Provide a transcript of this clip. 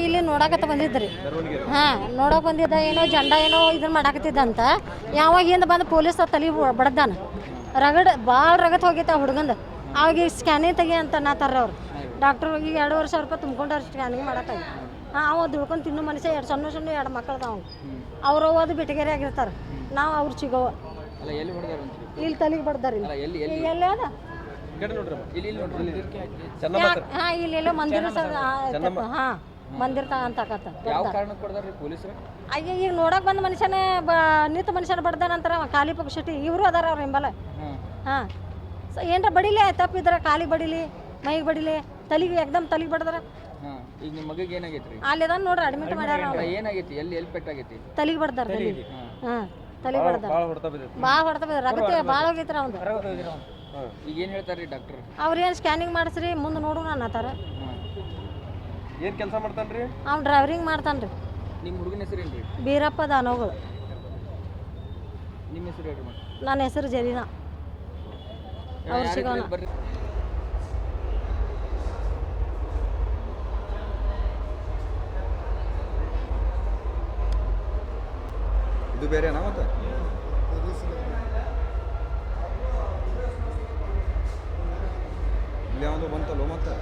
ಇಲ್ಲಿ ನೋಡಕತ್ತ ಬಂದಿದ್ರಿ. ಹಾಂ, ನೋಡೋಕೆ ಬಂದಿದ್ದ. ಏನೋ ಜಂಡ ಏನೋ ಇದನ್ನ ಮಾಡಾಕತ್ತಿದ್ದಂತ. ಯಾವಾಗ ಹಿಂದೆ ಬಂದು ಪೊಲೀಸ್ ತಲೆ ಬಡ್ದಾನ. ಭಾಳ ರಗತ್ ಹೋಗೈತೆ ಆ ಹುಡುಗಂದು. ಅವಾಗ ಈಗ ಸ್ಕ್ಯಾನಿಂಗ್ ತೆಗಿ ಅಂತ ಅನ್ನತ್ತಾರ ಅವ್ರು ಡಾಕ್ಟ್ರು. ಈಗ 2,500 ರೂಪಾಯಿ ತುಂಬ್ಕೊಂಡವ್ರು ಸ್ಕ್ಯಾನಿಂಗ್ ಮಾಡತ್ತಾಗ. ಹಾಂ, ಅವ ದುಡ್ಕೊಂಡು ತಿನ್ನೋ ಮನುಷ್ಯ. 2 ಸಣ್ಣ 2 ಮಕ್ಕಳದ ಅವ್ನು. ಅವ್ರು ಓದು ಬಿಟ್ಟಿಗೆರೆ ಆಗಿರ್ತಾರೆ. ನಾವು ಅವ್ರು ಸಿಗೋವ ಇಲ್ಲಿ ತಲೆಗೆ ಬಡ್ದಾರ. ಎಲ್ಲಿ ಅದ? ಹಾಂ, ಇಲ್ಲೆಲ್ಲೋ ಮಂದಿರ. ಹಾಂ, ಮಂದಿರ ಅಂತಕತ್ತ. ಅಯ್ಯ, ಈಗ ನೋಡಕ್ ಬಂದ ಮನುಷ್ಯನೇ ನಿಂತ ಮನುಷ್ಯನ ಬಡ್ದಾನಂತಾರ. ಖಾಲಿ ಪಕ್ಷಿ ಇವರು ಅದಾರ ಅವ್ರ ಹಿಂಬಲ. ಹಾಂ, ಏನರ ಬಡಿಲಿ ತಪ್ಪಿದ್ರೆ ಕಾಲಿಗೆ ಬಡಿಲಿ, ಮೈಗೆ ಬಡಿಲಿ, ತಲೆಗೆ ಎಕ್ದಮ್ ತಲೆಗೆ ಬಡ್ದಾರ. ಈಗ ನಿಮ್ಮ ಮಗಗೆ ಏನಾಗೈತ್ರಿ? ಅಲ್ಲಿ ಅದ ನೋಡ್ರಿ, ಅಡ್ಮಿಟ್ ಮಾಡ್ಯಾರ. ಏನಾಗೈತಿ? ಎಲ್ಲಿ ಪೆಟ್ಟಾಗೈತಿ? ತಲೆಗೆ ಬಡ್ದಾರ. ತಲೆಗೆ. ಹಾಂ, ತಲೆಗೆ ಬಡ್ದಾರ. ಭಾಳ ಹೊಡ್ತಾ ಬಿದ್ದಾರ. ರಗತೆ ಭಾಳ ಹೋಗೈತ್ರ ಅವ್ನು. ಈಗ ಏನು ಹೇಳ್ತಾರೆ ಡಾಕ್ಟರ್? ಅವ್ರೇನು ಸ್ಕ್ಯಾನಿಂಗ್ ಮಾಡಿಸ್ರಿ, ಮುಂದೆ ನೋಡು ಅನ್ನತ್ತಾರ. ಏನು ಕೆಲಸ ಮಾಡ್ತಾನ್ರಿ? ಅವ್ನು ಡ್ರೈವರಿಂಗ್ ಮಾಡ್ತಾನ್ರಿ. ನಿಮ್ಮ ಹುಡುಗನ ಹೆಸರೇನ್ರಿ? ಬೀರಪ್ಪ ದಾನೋಗಳು. ನಿಮ್ಮ ಹೆಸರು ಹೇಳ್ರಿ? ನನ್ನ ಹೆಸರು ಜರೀನಾ. ಅವ್ರು ಸಿಗೋಣ. ಇದು ಬೇರೆನಾ? ಮತ್ತೆ ಇಲ್ಲಿ ಯಾವುದು ಬಂತಲ್ಲ ಮತ್ತೆ